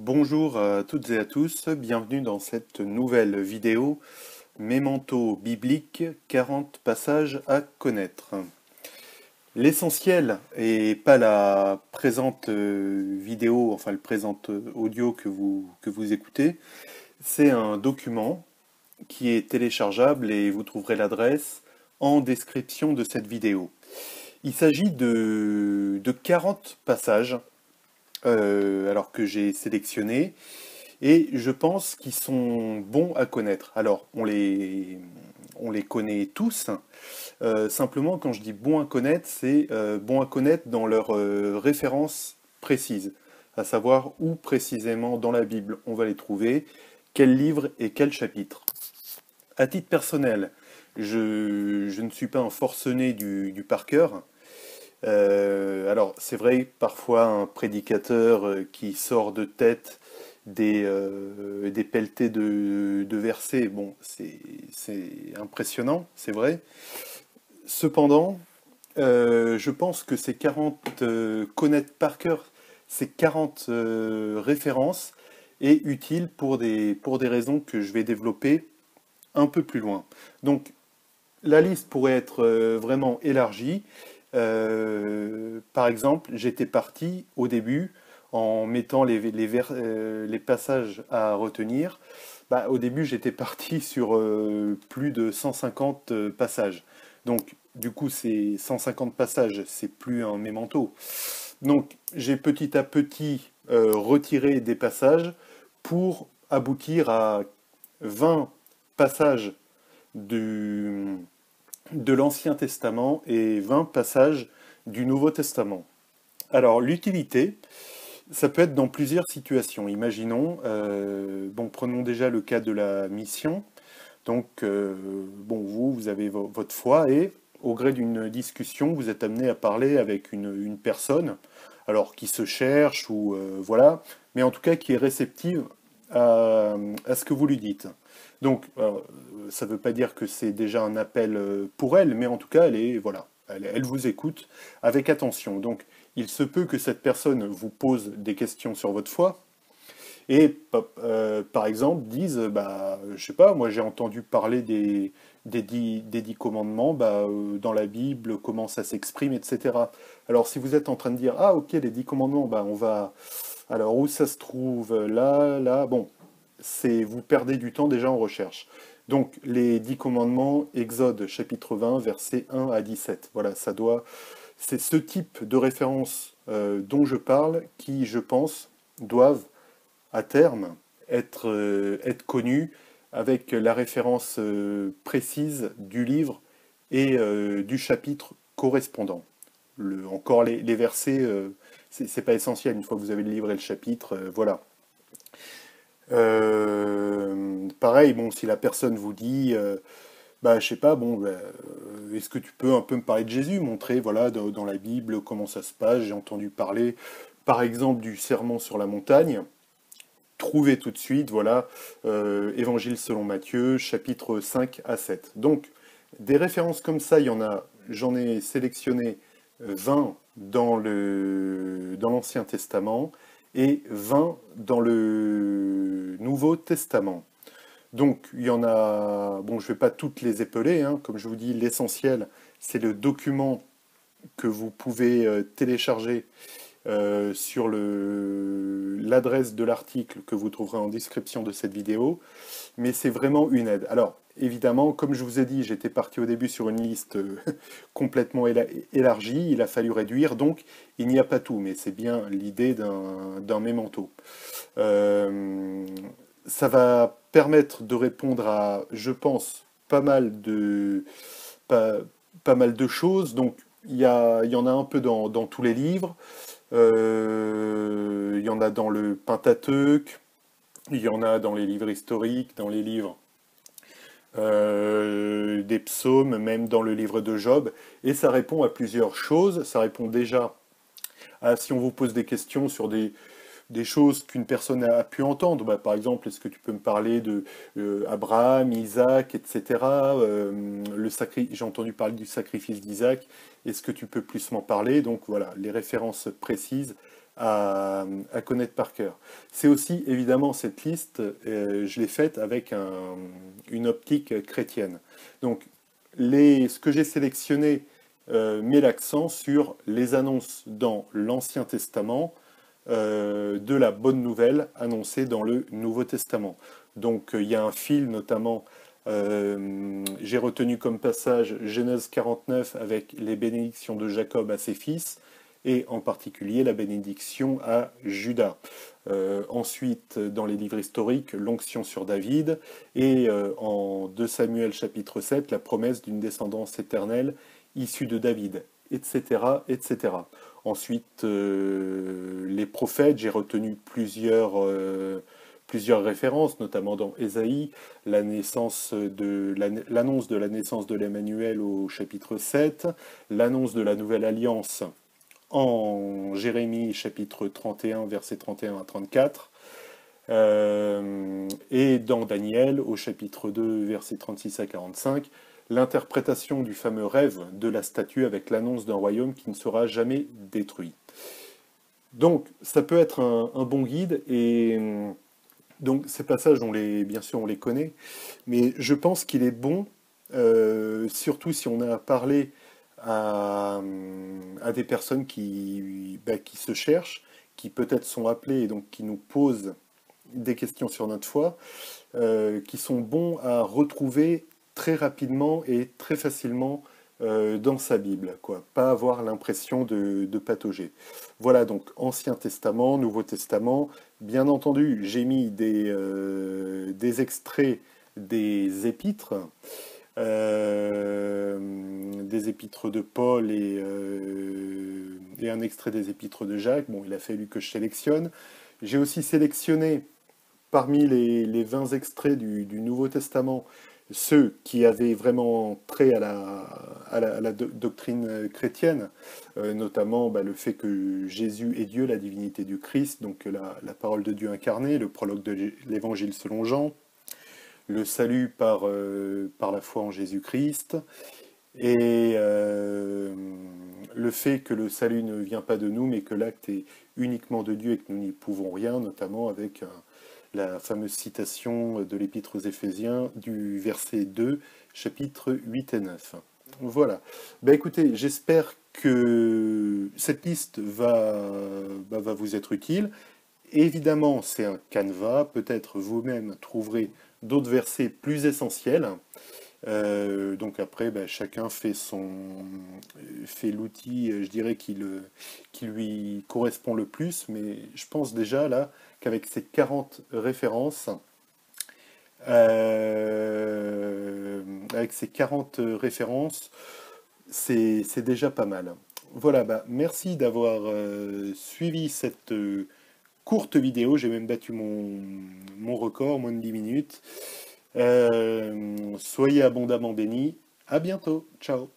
Bonjour à toutes et à tous, bienvenue dans cette nouvelle vidéo Mémento biblique, 40 passages à connaître. L'essentiel, et pas la présente vidéo, enfin le présent audio que vous écoutez, c'est un document qui est téléchargeable et vous trouverez l'adresse en description de cette vidéo. Il s'agit de 40 passages alors que j'ai sélectionné et je pense qu'ils sont bons à connaître. Alors, on les connaît tous. Simplement, quand je dis bons à connaître, c'est bons à connaître dans leur référence précise, à savoir où précisément dans la Bible on va les trouver, quel livre et quel chapitre. À titre personnel, je ne suis pas un forcené du par cœur. Alors, c'est vrai, parfois un prédicateur qui sort de tête des pelletés de versets, bon, c'est impressionnant, c'est vrai. Cependant, je pense que ces 40 connaître par cœur, ces 40 références est utile pour des raisons que je vais développer un peu plus loin. Donc, la liste pourrait être vraiment élargie. Par exemple, j'étais parti au début en mettant les passages à retenir. Bah, au début, j'étais parti sur plus de 150 passages. Donc, du coup, ces 150 passages, c'est plus un mémento. Donc, j'ai petit à petit retiré des passages pour aboutir à 20 passages du, de l'Ancien Testament et 20 passages du Nouveau Testament. Alors, l'utilité, ça peut être dans plusieurs situations. Imaginons, bon, prenons déjà le cas de la mission. Donc, bon, vous avez votre foi et au gré d'une discussion, vous êtes amené à parler avec une personne, alors qui se cherche ou voilà, mais en tout cas qui est réceptive à ce que vous lui dites. Donc, ça ne veut pas dire que c'est déjà un appel pour elle, mais en tout cas, voilà, elle vous écoute avec attention. Donc, il se peut que cette personne vous pose des questions sur votre foi, et par exemple disent, bah, je sais pas, moi j'ai entendu parler des dix commandements, bah, dans la Bible, comment ça s'exprime, etc. Alors si vous êtes en train de dire, ah ok, les 10 commandements, bah, on va... Alors où ça se trouve? Là, là, bon, vous perdez du temps déjà en recherche. Donc les 10 commandements, Exode chapitre 20, versets 1 à 17. Voilà, c'est ce type de référence dont je parle qui, je pense, doivent à terme être connu avec la référence précise du livre et du chapitre correspondant. Encore les versets, c'est pas essentiel, une fois que vous avez le livre et le chapitre, voilà. Pareil, bon, si la personne vous dit, bah, je sais pas, bon, bah, est-ce que tu peux un peu me parler de Jésus, montrer, voilà, dans la Bible comment ça se passe, j'ai entendu parler, par exemple, du sermon sur la montagne, trouvez tout de suite, voilà, Évangile selon Matthieu, chapitre 5 à 7. Donc, des références comme ça, il y en a, j'en ai sélectionné 20 dans l'Ancien Testament et 20 dans le Nouveau Testament. Donc, il y en a, bon, je ne vais pas toutes les épeler, hein, comme je vous dis, l'essentiel, c'est le document que vous pouvez télécharger sur l'adresse de l'article que vous trouverez en description de cette vidéo, mais c'est vraiment une aide. Alors, évidemment, comme je vous ai dit, j'étais parti au début sur une liste complètement élargie, il a fallu réduire, donc il n'y a pas tout, mais c'est bien l'idée d'un mémento. Euh, Ça va permettre de répondre à, je pense, pas, pas mal de choses, donc il y en a un peu dans tous les livres. Il y en a dans le Pentateuque, il y en a dans les livres historiques, dans les livres des psaumes, même dans le livre de Job, et ça répond à plusieurs choses. Ça répond déjà à si on vous pose des questions sur des choses qu'une personne a pu entendre. Bah, par exemple, est-ce que tu peux me parler de Abraham, Isaac, etc. J'ai entendu parler du sacrifice d'Isaac. Est-ce que tu peux plus m'en parler? Donc voilà, les références précises à connaître par cœur. C'est aussi, évidemment, cette liste, je l'ai faite avec une optique chrétienne. Donc, ce que j'ai sélectionné met l'accent sur les annonces dans l'Ancien Testament de la bonne nouvelle annoncée dans le Nouveau Testament. Donc, il y a un fil, notamment, j'ai retenu comme passage Genèse 49 avec les bénédictions de Jacob à ses fils, et en particulier la bénédiction à Judas. Ensuite, dans les livres historiques, l'onction sur David, et en 2 Samuel chapitre 7, la promesse d'une descendance éternelle issue de David, etc., etc. Ensuite, les prophètes, j'ai retenu plusieurs références, notamment dans Ésaïe, l'annonce de la naissance de l'Emmanuel au chapitre 7, l'annonce de la nouvelle alliance en Jérémie chapitre 31, versets 31 à 34, et dans Daniel au chapitre 2, versets 36 à 45, l'interprétation du fameux rêve de la statue avec l'annonce d'un royaume qui ne sera jamais détruit. Donc ça peut être un bon guide, et donc ces passages, bien sûr on les connaît, mais je pense qu'il est bon, surtout si on a parlé à des personnes qui se cherchent, qui peut-être sont appelées et donc qui nous posent des questions sur notre foi, qui sont bons à retrouver très rapidement et très facilement dans sa Bible, quoi. Pas avoir l'impression de patauger. Voilà, donc Ancien Testament, Nouveau Testament. Bien entendu, j'ai mis des extraits des épîtres, de Paul et un extrait des épîtres de Jacques. Bon, il a fallu que je sélectionne. J'ai aussi sélectionné parmi les 20 extraits du Nouveau Testament ceux qui avaient vraiment trait à la doctrine chrétienne, notamment le fait que Jésus est Dieu, la divinité du Christ, donc la parole de Dieu incarnée, le prologue de l'Évangile selon Jean, le salut par la foi en Jésus-Christ, et le fait que le salut ne vient pas de nous, mais que l'acte est uniquement de Dieu et que nous n'y pouvons rien, notamment avec la fameuse citation de l'Épître aux Éphésiens du verset 2, chapitres 8 et 9. Voilà. Écoutez, j'espère que cette liste va vous être utile. Évidemment, c'est un canevas. Peut-être vous-même trouverez d'autres versets plus essentiels. Donc après, chacun fait l'outil, je dirais, qui lui correspond le plus, mais je pense déjà là qu'avec ces 40 références, c'est déjà pas mal. Voilà, merci d'avoir suivi cette courte vidéo. J'ai même battu mon record, moins de 10 minutes. Soyez abondamment bénis. À bientôt. Ciao.